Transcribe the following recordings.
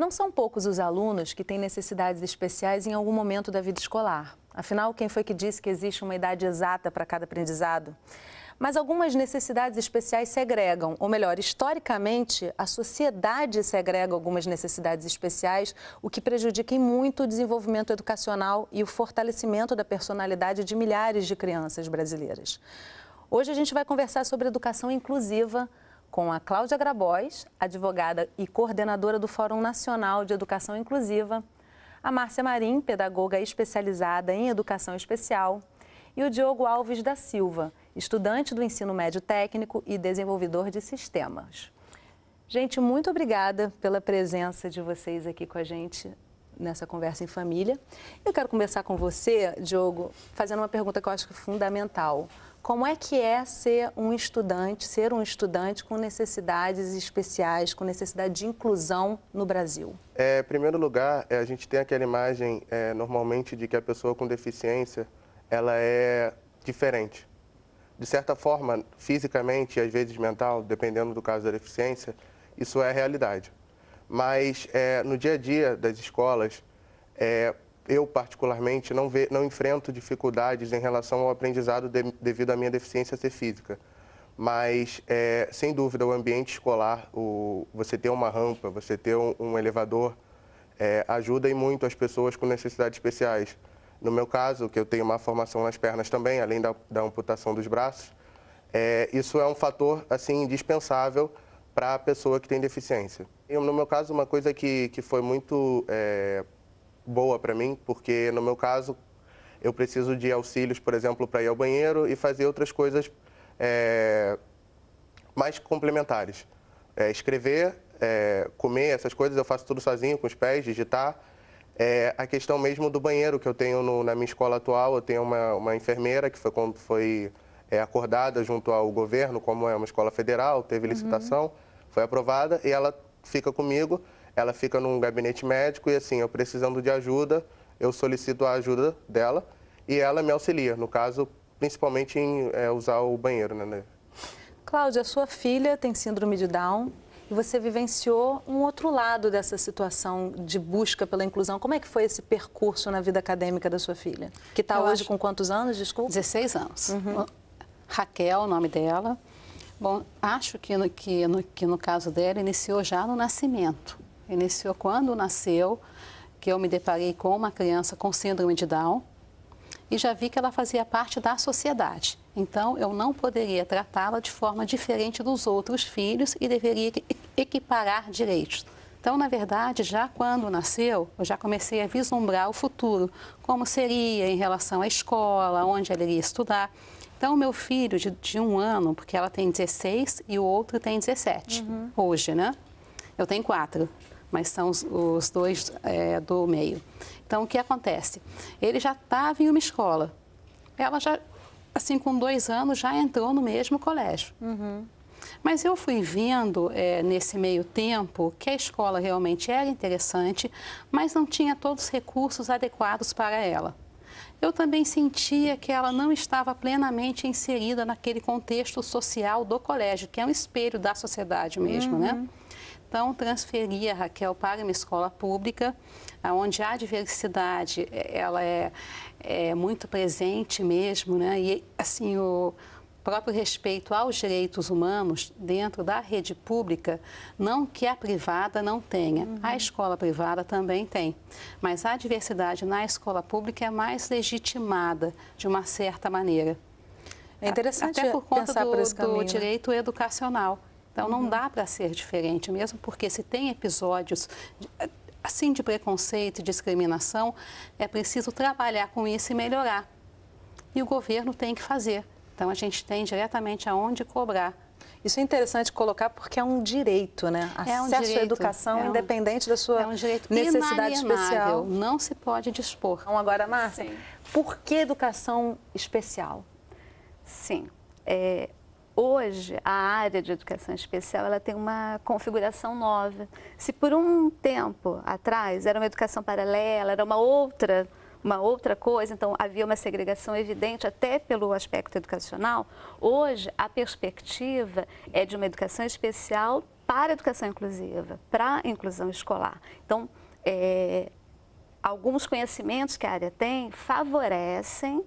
Não são poucos os alunos que têm necessidades especiais em algum momento da vida escolar. Afinal, quem foi que disse que existe uma idade exata para cada aprendizado? Mas algumas necessidades especiais segregam, ou melhor, historicamente, a sociedade segrega algumas necessidades especiais, o que prejudica em muito o desenvolvimento educacional e o fortalecimento da personalidade de milhares de crianças brasileiras. Hoje a gente vai conversar sobre educação inclusiva com a Cláudia Grabois, advogada e coordenadora do Fórum Nacional de Educação Inclusiva, a Márcia Marim, pedagoga especializada em educação especial, e o Diogo Alves da Silva, estudante do ensino médio técnico e desenvolvedor de sistemas. Gente, muito obrigada pela presença de vocês aqui com a gente nessa conversa em família. Eu quero começar com você, Diogo, fazendo uma pergunta que eu acho que é fundamental. Como é que é ser um estudante com necessidades especiais, com necessidade de inclusão no Brasil? Em primeiro lugar, a gente tem aquela imagem, normalmente, de que a pessoa com deficiência, ela é diferente. De certa forma, fisicamente e às vezes mental, dependendo do caso da deficiência, isso é a realidade. Mas no dia a dia das escolas, eu particularmente não enfrento dificuldades em relação ao aprendizado devido à minha deficiência ser física. Mas, sem dúvida, o ambiente escolar, você ter uma rampa, você ter um elevador, ajuda e muito as pessoas com necessidades especiais. No meu caso, que eu tenho uma formação nas pernas também, além da amputação dos braços, isso é um fator assim, indispensável para a pessoa que tem deficiência. E, no meu caso, uma coisa que foi muito boa para mim, porque no meu caso eu preciso de auxílios, por exemplo, para ir ao banheiro e fazer outras coisas mais complementares. Escrever, comer, essas coisas eu faço tudo sozinho, com os pés, digitar. A questão mesmo do banheiro que eu tenho na minha escola atual, eu tenho uma enfermeira que foi acordada junto ao governo, como é uma escola federal, teve licitação, foi aprovada e ela fica comigo, ela fica num gabinete médico e assim, eu precisando de ajuda, eu solicito a ajuda dela e ela me auxilia, no caso, principalmente em usar o banheiro, né? Cláudia, sua filha tem síndrome de Down. E você vivenciou um outro lado dessa situação de busca pela inclusão. Como é que foi esse percurso na vida acadêmica da sua filha? Que está hoje com quantos anos, desculpa? 16 anos. Raquel, o nome dela. Bom, acho que no caso dela iniciou já no nascimento. Iniciou quando nasceu, que eu me deparei com uma criança com síndrome de Down e já vi que ela fazia parte da sociedade. Então, eu não poderia tratá-la de forma diferente dos outros filhos e deveria equiparar direitos. Então, na verdade, já quando nasceu, eu já comecei a vislumbrar o futuro, como seria em relação à escola, onde ela iria estudar. Então, o meu filho de 1 ano, porque ela tem 16 e o outro tem 17, hoje, né? Eu tenho 4, mas são os dois do meio. Então, o que acontece? Ele já estava em uma escola. Ela já, assim, com 2 anos, já entrou no mesmo colégio. Mas eu fui vendo, nesse meio tempo, que a escola realmente era interessante, mas não tinha todos os recursos adequados para ela. Eu também sentia que ela não estava plenamente inserida naquele contexto social do colégio, que é um espelho da sociedade mesmo, né? Então, transferi a Raquel para uma escola pública, onde a diversidade ela é muito presente mesmo, né? E, assim, o próprio respeito aos direitos humanos dentro da rede pública, não que a privada não tenha. A escola privada também tem, mas a diversidade na escola pública é mais legitimada, de uma certa maneira. É interessante até por conta pensar por esse caminho, do direito educacional. Então, não dá para ser diferente, mesmo porque se tem episódios assim de preconceito e discriminação, é preciso trabalhar com isso e melhorar. E o governo tem que fazer. Então, a gente tem diretamente aonde cobrar. Isso é interessante colocar porque é um direito, né? Acesso à educação, independente da sua necessidade especial. Não se pode dispor. Então, agora, Márcia, por que educação especial? Sim. Hoje, a área de educação especial ela tem uma configuração nova. Se por um tempo atrás era uma educação paralela, era uma outra coisa, então havia uma segregação evidente até pelo aspecto educacional, hoje a perspectiva é de uma educação especial para a educação inclusiva, para a inclusão escolar. Então, alguns conhecimentos que a área tem favorecem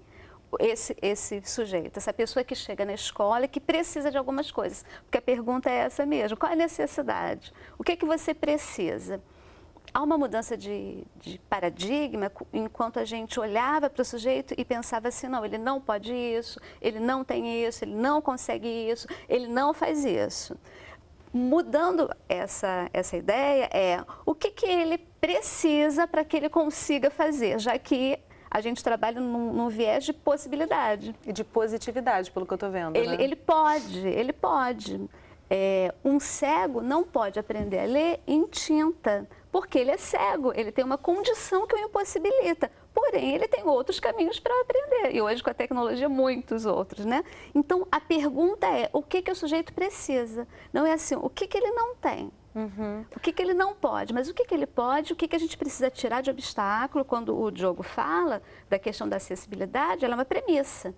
esse sujeito, essa pessoa que chega na escola e que precisa de algumas coisas. Porque a pergunta é essa mesmo, qual é a necessidade? O que é que você precisa? Há uma mudança de paradigma enquanto a gente olhava para o sujeito e pensava assim, não, ele não pode isso, ele não tem isso, ele não consegue isso, ele não faz isso. Mudando essa ideia o que ele precisa para que ele consiga fazer, já que a gente trabalha num viés de possibilidade. E de positividade, pelo que eu estou vendo, né? Ele pode. Um cego não pode aprender a ler em tinta, porque ele é cego, ele tem uma condição que o impossibilita. Porém, ele tem outros caminhos para aprender. E hoje, com a tecnologia, muitos outros, né? Então, a pergunta é, o que o sujeito precisa? Não é assim, o que ele não tem? O que ele não pode? Mas o que ele pode? O que a gente precisa tirar de obstáculo? Quando o Diogo fala da questão da acessibilidade, ela é uma premissa.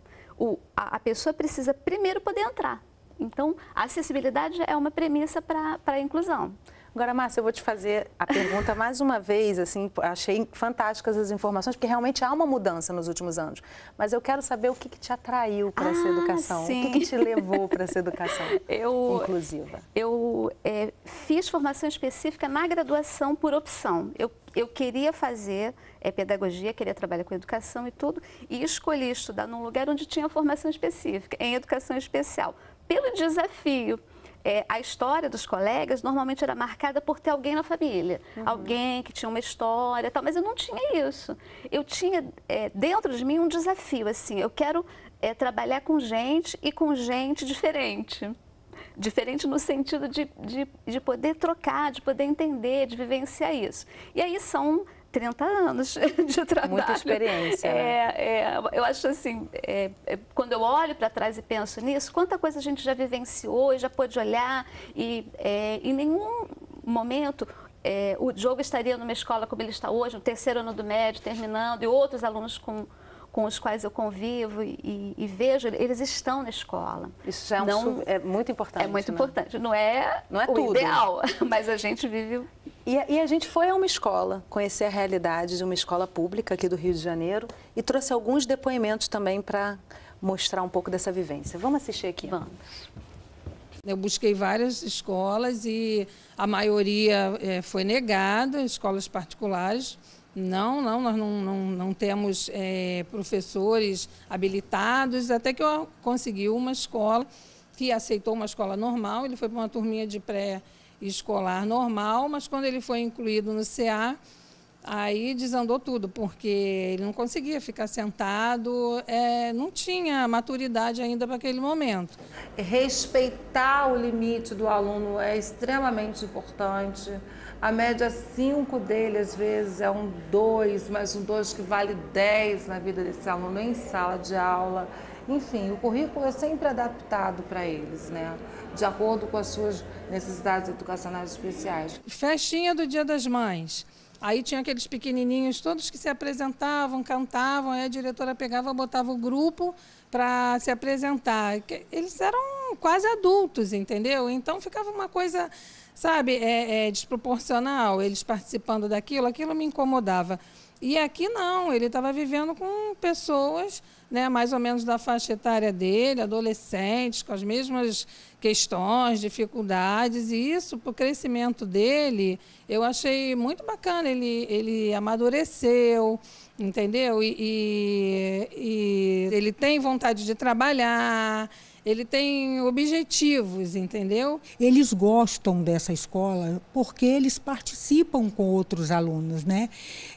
A pessoa precisa primeiro poder entrar. Então, a acessibilidade é uma premissa para a inclusão. Agora, Márcia, eu vou te fazer a pergunta mais uma vez, assim, achei fantásticas as informações, porque realmente há uma mudança nos últimos anos. Mas eu quero saber o que te atraiu para essa educação, sim. O que te levou para essa educação inclusiva? Eu fiz formação específica na graduação por opção. Eu queria fazer pedagogia, queria trabalhar com educação e tudo, e escolhi estudar num lugar onde tinha formação específica, em educação especial, pelo desafio. A história dos colegas normalmente era marcada por ter alguém na família, alguém que tinha uma história e tal, mas eu não tinha isso. Eu tinha dentro de mim um desafio, assim, eu quero trabalhar com gente e com gente diferente. Diferente no sentido de poder trocar, de poder entender, de vivenciar isso. E aí são 30 anos de trabalho. Muita experiência. Eu acho assim, quando eu olho para trás e penso nisso, quanta coisa a gente já vivenciou e já pôde olhar e em nenhum momento o Diogo estaria numa escola como ele está hoje, no terceiro ano do médio, terminando, e outros alunos com os quais eu convivo e vejo, eles estão na escola. Isso já é muito importante. É muito importante. Não é o tudo. Ideal, mas a gente vive... E a gente foi a uma escola, conhecer a realidade de uma escola pública aqui do Rio de Janeiro e trouxe alguns depoimentos também para mostrar um pouco dessa vivência. Vamos assistir aqui? Vamos. Eu busquei várias escolas e a maioria foi negada, escolas particulares. Nós não temos professores habilitados, até que eu consegui uma escola que aceitou uma escola normal, ele foi para uma turminha de pré-escolar normal, mas quando ele foi incluído no CA, aí desandou tudo, porque ele não conseguia ficar sentado, não tinha maturidade ainda para aquele momento. Respeitar o limite do aluno é extremamente importante. A média 5 dele, às vezes, é um 2, mas um 2 que vale 10 na vida desse aluno em sala de aula. Enfim, o currículo é sempre adaptado para eles, né? De acordo com as suas necessidades educacionais especiais. Festinha do Dia das Mães. Aí tinha aqueles pequenininhos todos que se apresentavam, cantavam, aí a diretora pegava, botava o grupo para se apresentar. Eles eram quase adultos, entendeu? Então ficava uma coisa, sabe, desproporcional, eles participando daquilo, aquilo me incomodava. E aqui não, ele estava vivendo com pessoas, né, mais ou menos da faixa etária dele, adolescentes, com as mesmas questões, dificuldades, e isso, para o crescimento dele, eu achei muito bacana, ele amadureceu, entendeu? E ele tem vontade de trabalhar, ele tem objetivos, entendeu? Eles gostam dessa escola porque eles participam com outros alunos, né?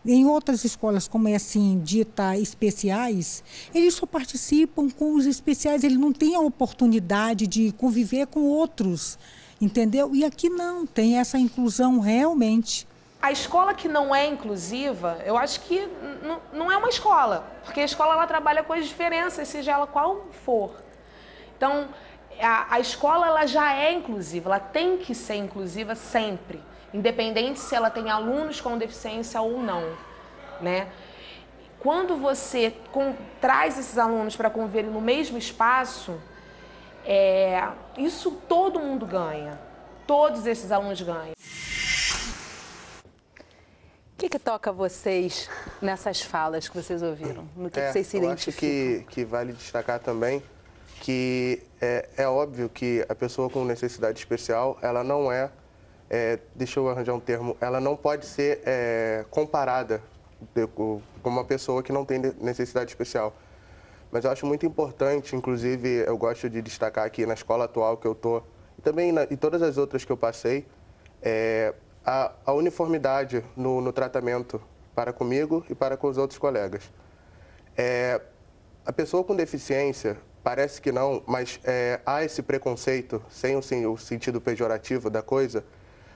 Em outras escolas, como é assim, dita especiais, eles só participam com os especiais, eles não têm a oportunidade de conviver com outros, entendeu? E aqui não, tem essa inclusão realmente. A escola que não é inclusiva, eu acho que não é uma escola, porque a escola ela trabalha com as diferenças, seja ela qual for. Então, a escola ela já é inclusiva, ela tem que ser inclusiva sempre, independente se ela tem alunos com deficiência ou não, né? Quando você traz esses alunos para conviverem no mesmo espaço, isso todo mundo ganha. todos esses alunos ganham. O que toca vocês nessas falas que vocês ouviram? No que vocês se identificam? Eu acho que vale destacar também que é óbvio que a pessoa com necessidade especial, ela não deixa eu arranjar um termo, ela não pode ser comparada com uma pessoa que não tem necessidade especial. Mas eu acho muito importante, inclusive eu gosto de destacar aqui na escola atual que eu estou, e também em todas as outras que eu passei, a uniformidade no tratamento para comigo e para com os outros colegas. A pessoa com deficiência, parece que não, mas há esse preconceito, sem o sentido pejorativo da coisa,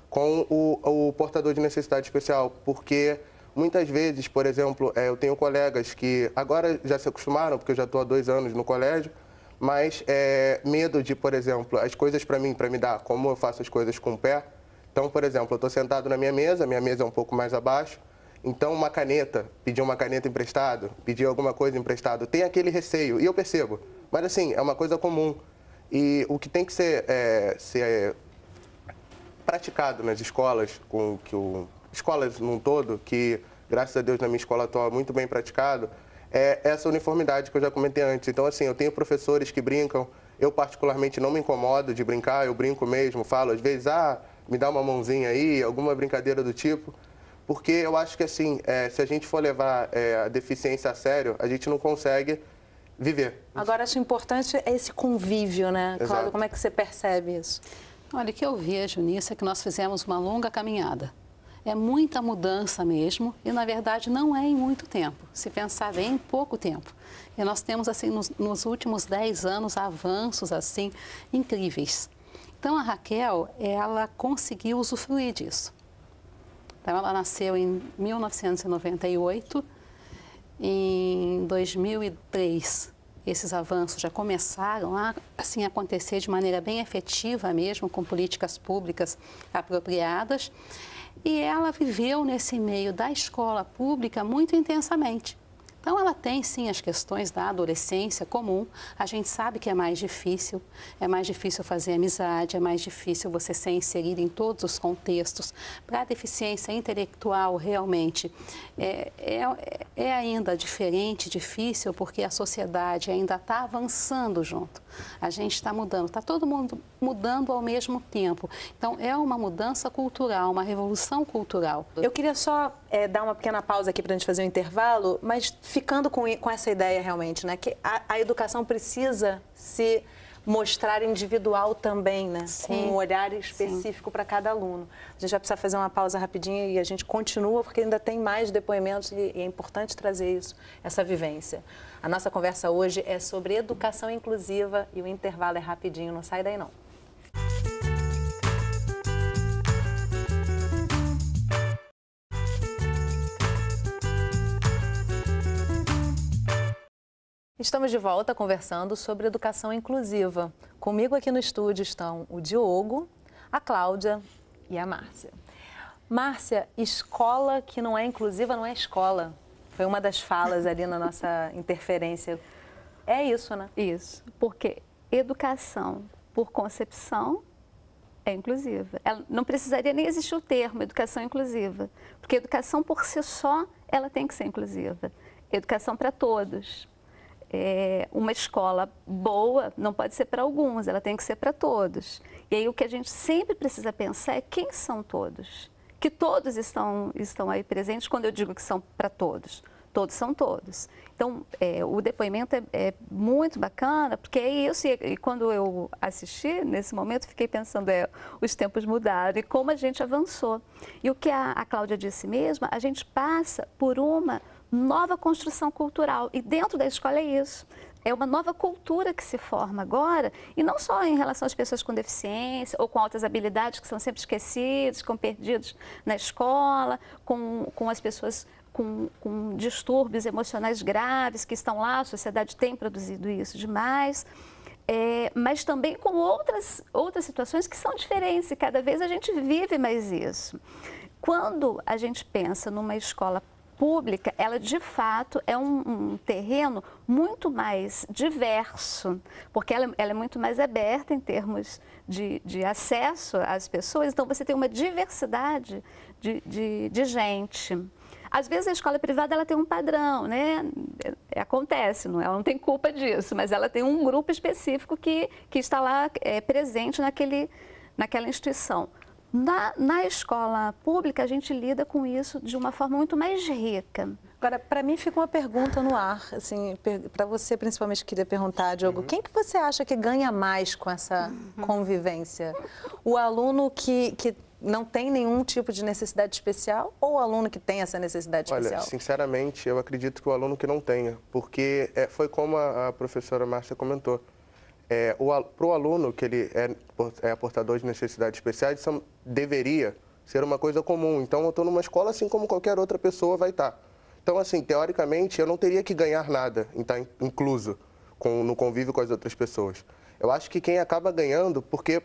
com o portador de necessidade especial, porque muitas vezes, por exemplo, eu tenho colegas que agora já se acostumaram, porque eu já estou há 2 anos no colégio, mas medo de, por exemplo, as coisas para mim, para me dar, como eu faço as coisas com o pé. Então, por exemplo, eu estou sentado na minha mesa é um pouco mais abaixo, então uma caneta, pedir uma caneta emprestada, pedir alguma coisa emprestada, tem aquele receio, e eu percebo, mas assim, é uma coisa comum. E o que tem que ser praticado nas escolas, escolas num todo, que graças a Deus na minha escola atual é muito bem praticado, é essa uniformidade que eu já comentei antes. Então, assim, eu tenho professores que brincam, eu particularmente não me incomodo de brincar, eu brinco mesmo, falo às vezes, me dá uma mãozinha aí, alguma brincadeira do tipo, porque eu acho que, assim, se a gente for levar a deficiência a sério, a gente não consegue viver. Agora, acho importante esse convívio, né? Exato. Cláudia, como é que você percebe isso? Olha, o que eu vejo nisso é que nós fizemos uma longa caminhada. É muita mudança mesmo e, na verdade, não é em muito tempo. Se pensar bem, em pouco tempo. E nós temos, assim, nos últimos 10 anos, avanços, assim, incríveis. Então, a Raquel, ela conseguiu usufruir disso. Então, ela nasceu em 1998. Em 2003, esses avanços já começaram a assim, acontecer de maneira bem efetiva mesmo, com políticas públicas apropriadas. E ela viveu nesse meio da escola pública muito intensamente. Então, ela tem, sim, as questões da adolescência comum. A gente sabe que é mais difícil fazer amizade, é mais difícil você ser inserido em todos os contextos. Para a deficiência intelectual, realmente, é ainda diferente, difícil, porque a sociedade ainda está avançando junto. A gente está mudando, está todo mundo mudando ao mesmo tempo. Então, é uma mudança cultural, uma revolução cultural. Eu queria só dar uma pequena pausa aqui para a gente fazer um intervalo, mas ficando com essa ideia realmente, né? Que a educação precisa se mostrar individual também, né? Sim. Com um olhar específico para cada aluno. A gente vai precisar fazer uma pausa rapidinho e a gente continua, porque ainda tem mais depoimentos e é importante trazer isso, essa vivência. A nossa conversa hoje é sobre educação inclusiva e o intervalo é rapidinho, não sai daí não. Estamos de volta conversando sobre educação inclusiva. Comigo aqui no estúdio estão o Diogo, a Cláudia e a Márcia. Márcia, escola que não é inclusiva não é escola. Foi uma das falas ali na nossa interferência. É isso, né? Isso, porque educação, por concepção, é inclusiva. Ela não precisaria nem existir o termo educação inclusiva, porque educação por si só, ela tem que ser inclusiva. Educação para todos. Uma escola boa não pode ser para alguns, ela tem que ser para todos. E aí o que a gente sempre precisa pensar é quem são todos. Que todos estão aí presentes quando eu digo que são para todos. Todos são todos. Então, o depoimento é muito bacana, porque é isso. E quando eu assisti, nesse momento, fiquei pensando, os tempos mudaram e como a gente avançou. E o que a Cláudia disse mesmo, a gente passa por uma nova construção cultural. E dentro da escola é isso. É uma nova cultura que se forma agora, e não só em relação às pessoas com deficiência ou com altas habilidades que são sempre esquecidos, com perdidos na escola, com as pessoas com distúrbios emocionais graves que estão lá, a sociedade tem produzido isso demais, mas também com outras situações que são diferentes e cada vez a gente vive mais isso. Quando a gente pensa numa escola pública, ela de fato é um terreno muito mais diverso, porque ela é muito mais aberta em termos de acesso às pessoas, então você tem uma diversidade de gente. Às vezes a escola privada ela tem um padrão, né? Acontece, ela não tem culpa disso, mas ela tem um grupo específico que está lá presente naquela instituição. Na escola pública, a gente lida com isso de uma forma muito mais rica. Agora, para mim fica uma pergunta no ar, assim, para você principalmente queria perguntar, Diogo, quem que você acha que ganha mais com essa convivência? O aluno que não tem nenhum tipo de necessidade especial ou o aluno que tem essa necessidade especial? Olha, sinceramente, eu acredito que o aluno que não tenha, porque foi como a professora Márcia comentou. Para o aluno que ele é portador de necessidades especiais, isso deveria ser uma coisa comum. Então, eu estou numa escola assim como qualquer outra pessoa vai estar. Então, assim, teoricamente, eu não teria que ganhar nada em estar incluso no convívio com as outras pessoas. Eu acho que quem acaba ganhando, porque,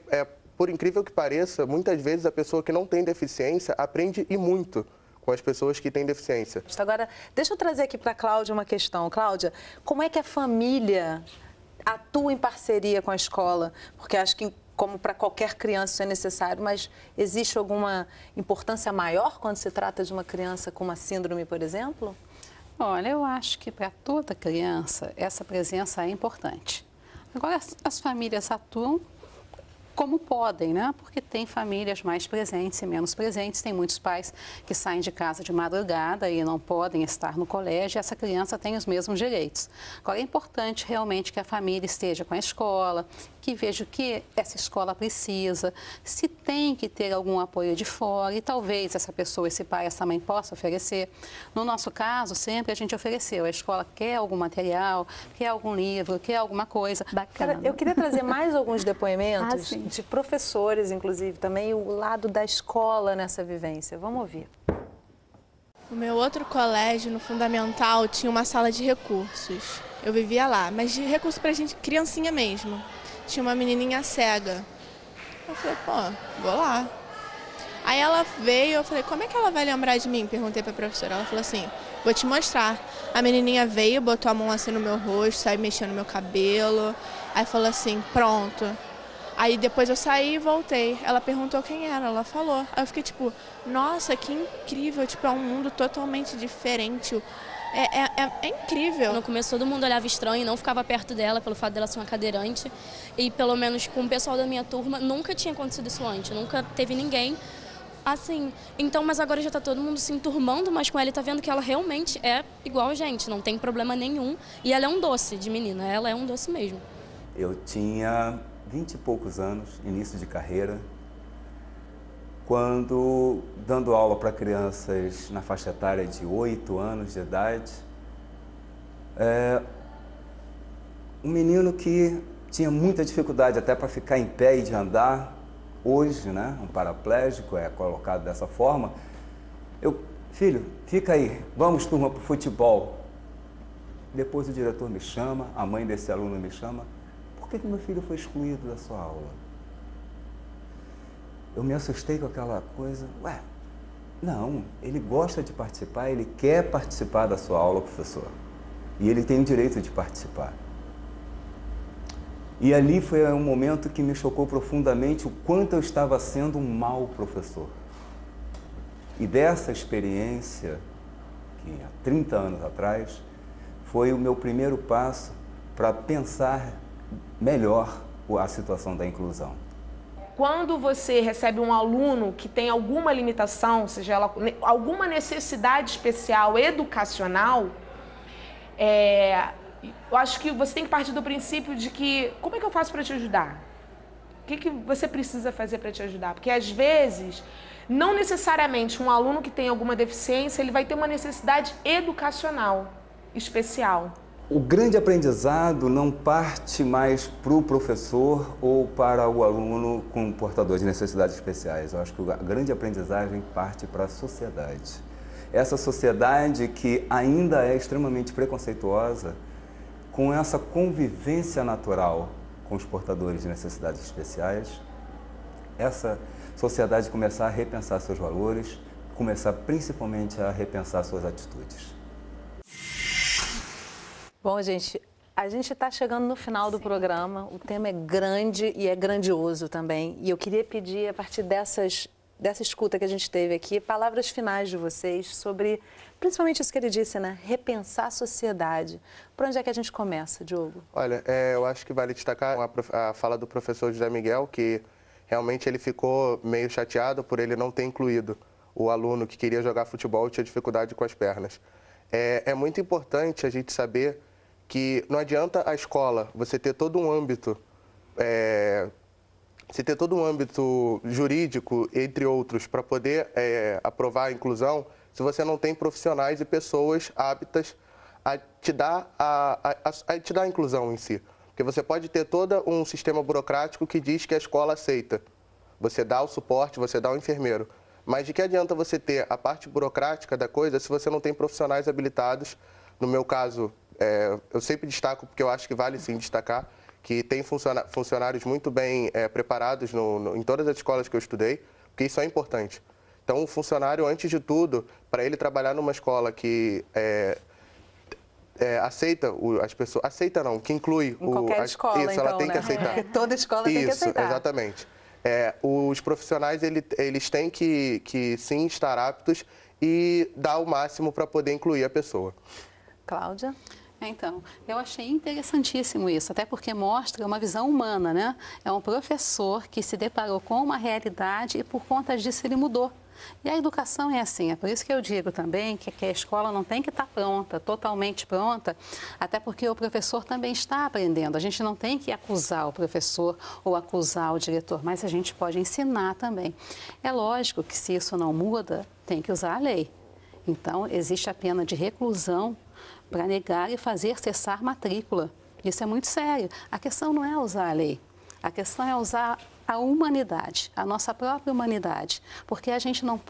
por incrível que pareça, muitas vezes a pessoa que não tem deficiência aprende e muito com as pessoas que têm deficiência. Agora, deixa eu trazer aqui para a Cláudia uma questão. Cláudia, como é que a família atua em parceria com a escola? Porque acho que, como para qualquer criança, isso é necessário, mas existe alguma importância maior quando se trata de uma criança com uma síndrome, por exemplo? Olha, eu acho que para toda criança essa presença é importante. Agora, as famílias atuam como podem, né? Porque tem famílias mais presentes e menos presentes, tem muitos pais que saem de casa de madrugada e não podem estar no colégio, e essa criança tem os mesmos direitos. Agora, é importante realmente que a família esteja com a escola, que veja o que essa escola precisa, se tem que ter algum apoio de fora, e talvez essa pessoa, esse pai, essa mãe possa oferecer. No nosso caso, sempre a gente ofereceu. A escola quer algum material, quer algum livro, quer alguma coisa. Bacana. Eu queria trazer mais alguns depoimentos de professores, inclusive, também o lado da escola nessa vivência. Vamos ouvir. O meu outro colégio, no Fundamental, tinha uma sala de recursos. Eu vivia lá, mas de recurso pra gente, criancinha mesmo. Tinha uma menininha cega. Eu falei, pô, vou lá. Aí ela veio, eu falei, como é que ela vai lembrar de mim? Perguntei pra professora. Ela falou assim, vou te mostrar. A menininha veio, botou a mão assim no meu rosto, saiu mexendo no meu cabelo. Aí falou assim, pronto. Aí depois eu saí e voltei. Ela perguntou quem era, ela falou. Aí eu fiquei tipo, nossa, que incrível, tipo, é um mundo totalmente diferente. É incrível. No começo todo mundo olhava estranho e não ficava perto dela pelo fato dela ser uma cadeirante. E pelo menos com o pessoal da minha turma nunca tinha acontecido isso antes, nunca teve ninguém assim. Então, mas agora já tá todo mundo se enturmando mais com ela e tá vendo que ela realmente é igual a gente, não tem problema nenhum. E ela é um doce de menina, ela é um doce mesmo. Eu tinha 20 e poucos anos, início de carreira, quando, dando aula para crianças na faixa etária de 8 anos de idade, um menino que tinha muita dificuldade até para ficar em pé e de andar, hoje, né, um paraplégico, é colocado dessa forma, filho, fica aí, vamos turma para o futebol. Depois o diretor me chama, a mãe desse aluno me chama, por que meu filho foi excluído da sua aula? Eu me assustei com aquela coisa, não, ele gosta de participar, ele quer participar da sua aula, professor, e ele tem o direito de participar. E ali foi um momento que me chocou profundamente o quanto eu estava sendo um mau professor. E dessa experiência, que há 30 anos atrás, foi o meu primeiro passo para pensar melhor a situação da inclusão. Quando você recebe um aluno que tem alguma limitação, seja ela alguma necessidade especial educacional, eu acho que você tem que partir do princípio de que, como é que eu faço para te ajudar? O que você precisa fazer para te ajudar? Porque às vezes, não necessariamente um aluno que tem alguma deficiência, ele vai ter uma necessidade educacional especial. O grande aprendizado não parte mais para o professor ou para o aluno com portador de necessidades especiais. Eu acho que a grande aprendizagem parte para a sociedade. Essa sociedade que ainda é extremamente preconceituosa, com essa convivência natural com os portadores de necessidades especiais, essa sociedade começar a repensar seus valores, começar principalmente a repensar suas atitudes. Bom, gente, a gente está chegando no final do programa. O tema é grande e é grandioso também. E eu queria pedir, a partir dessa escuta que a gente teve aqui, palavras finais de vocês sobre, principalmente isso que ele disse, né? Repensar a sociedade. Por onde é que a gente começa, Diogo? Olha, eu acho que vale destacar a fala do professor José Miguel, que realmente ele ficou meio chateado por ele não ter incluído o aluno que queria jogar futebol e tinha dificuldade com as pernas. É muito importante a gente saber que não adianta a escola você ter todo um âmbito, jurídico, entre outros, para poder aprovar a inclusão, se você não tem profissionais e pessoas aptas a te dar a inclusão em si. Porque você pode ter todo um sistema burocrático que diz que a escola aceita. Você dá o suporte, você dá o enfermeiro. Mas de que adianta você ter a parte burocrática da coisa se você não tem profissionais habilitados? No meu caso, eu sempre destaco, porque eu acho que vale sim destacar, que tem funcionários muito bem preparados em todas as escolas que eu estudei, porque isso é importante. Então, o funcionário, antes de tudo, para ele trabalhar numa escola que aceita as pessoas... Aceita não, que inclui... Em qualquer escola, isso, então, ela tem que aceitar. Toda escola tem que aceitar. Isso, exatamente. Os profissionais, eles têm que sim estar aptos e dar o máximo para poder incluir a pessoa. Cláudia? Então, eu achei interessantíssimo isso, até porque mostra uma visão humana, né? É um professor que se deparou com uma realidade e por conta disso ele mudou. E a educação é assim, é por isso que eu digo também que a escola não tem que estar pronta, totalmente pronta, até porque o professor também está aprendendo. A gente não tem que acusar o professor ou acusar o diretor, mas a gente pode ensinar também. É lógico que se isso não muda, tem que usar a lei. Então, existe a pena de reclusão para negar e fazer cessar matrícula. Isso é muito sério. A questão não é usar a lei, a questão é usar a humanidade, a nossa própria humanidade, porque a gente não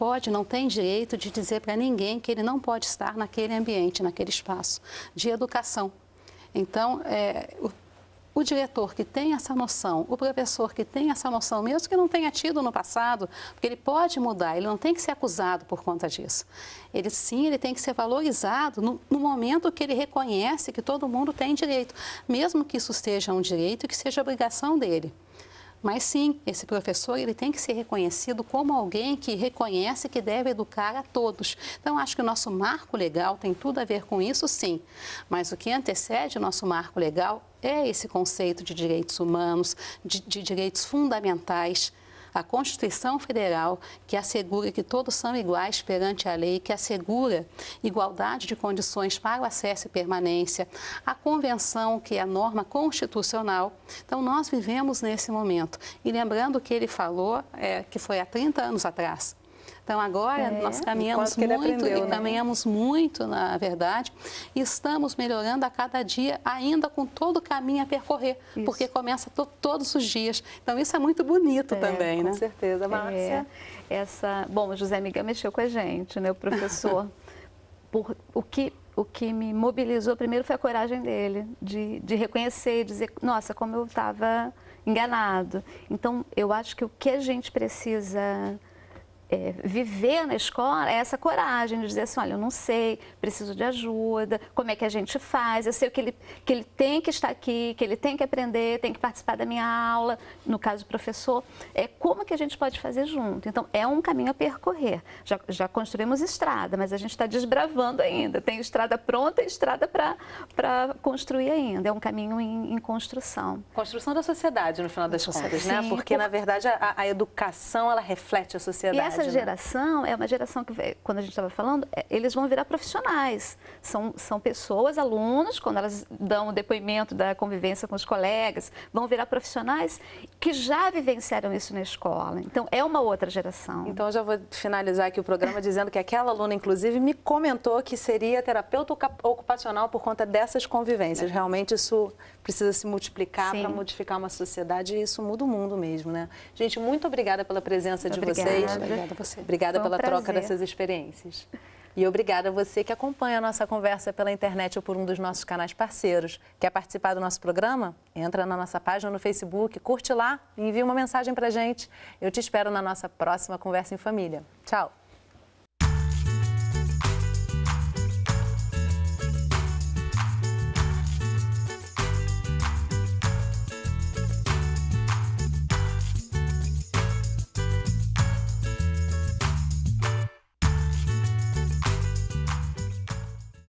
tem direito de dizer para ninguém que ele não pode estar naquele ambiente, naquele espaço de educação. Então, o diretor que tem essa noção, o professor que tem essa noção, mesmo que não tenha tido no passado, porque ele pode mudar, ele não tem que ser acusado por conta disso. Ele tem que ser valorizado no momento que ele reconhece que todo mundo tem direito, mesmo que isso seja um direito e que seja obrigação dele. Mas sim, esse professor ele tem que ser reconhecido como alguém que reconhece que deve educar a todos. Então, acho que o nosso marco legal tem tudo a ver com isso, sim. Mas o que antecede o nosso marco legal é esse conceito de direitos humanos, de direitos fundamentais. A Constituição Federal, que assegura que todos são iguais perante a lei, que assegura igualdade de condições para o acesso e permanência, a Convenção, que é a norma constitucional. Então, nós vivemos nesse momento. E lembrando que ele falou que foi há 30 anos atrás. Então, agora nós caminhamos muito, caminhamos muito, na verdade, e estamos melhorando a cada dia, ainda com todo o caminho a percorrer, porque começa todos os dias. Então, isso é muito bonito também, né? Com certeza, Márcia. Bom, o José Miguel mexeu com a gente, né, o professor. O que me mobilizou primeiro foi a coragem dele, de reconhecer, de dizer, nossa, como eu estava enganado. Então, eu acho que o que a gente precisa viver na escola é essa coragem de dizer assim, olha, eu não sei, preciso de ajuda, como é que a gente faz, eu sei que ele tem que estar aqui, que ele tem que aprender, tem que participar da minha aula, no caso do professor, como que a gente pode fazer junto? Então, é um caminho a percorrer. Já construímos estrada, mas a gente está desbravando ainda, tem estrada pronta e estrada para construir ainda, é um caminho em construção. Construção da sociedade, no final das contas, né? Porque, na verdade, a educação, ela reflete a sociedade. E essa geração é uma geração que, quando a gente estava falando, eles vão virar profissionais. São pessoas, alunos, quando elas dão o depoimento da convivência com os colegas, vão virar profissionais que já vivenciaram isso na escola. Então, é uma outra geração. Então, eu já vou finalizar aqui o programa dizendo que aquela aluna, inclusive, me comentou que seria terapeuta ocupacional por conta dessas convivências. Realmente, isso precisa se multiplicar para modificar uma sociedade e isso muda o mundo mesmo, né? Gente, muito obrigada pela presença de vocês. Obrigada a você. Obrigada pela troca dessas experiências. E obrigada a você que acompanha a nossa conversa pela internet ou por um dos nossos canais parceiros. Quer participar do nosso programa? Entra na nossa página no Facebook, curte lá e envia uma mensagem pra gente. Eu te espero na nossa próxima Conversa em Família. Tchau!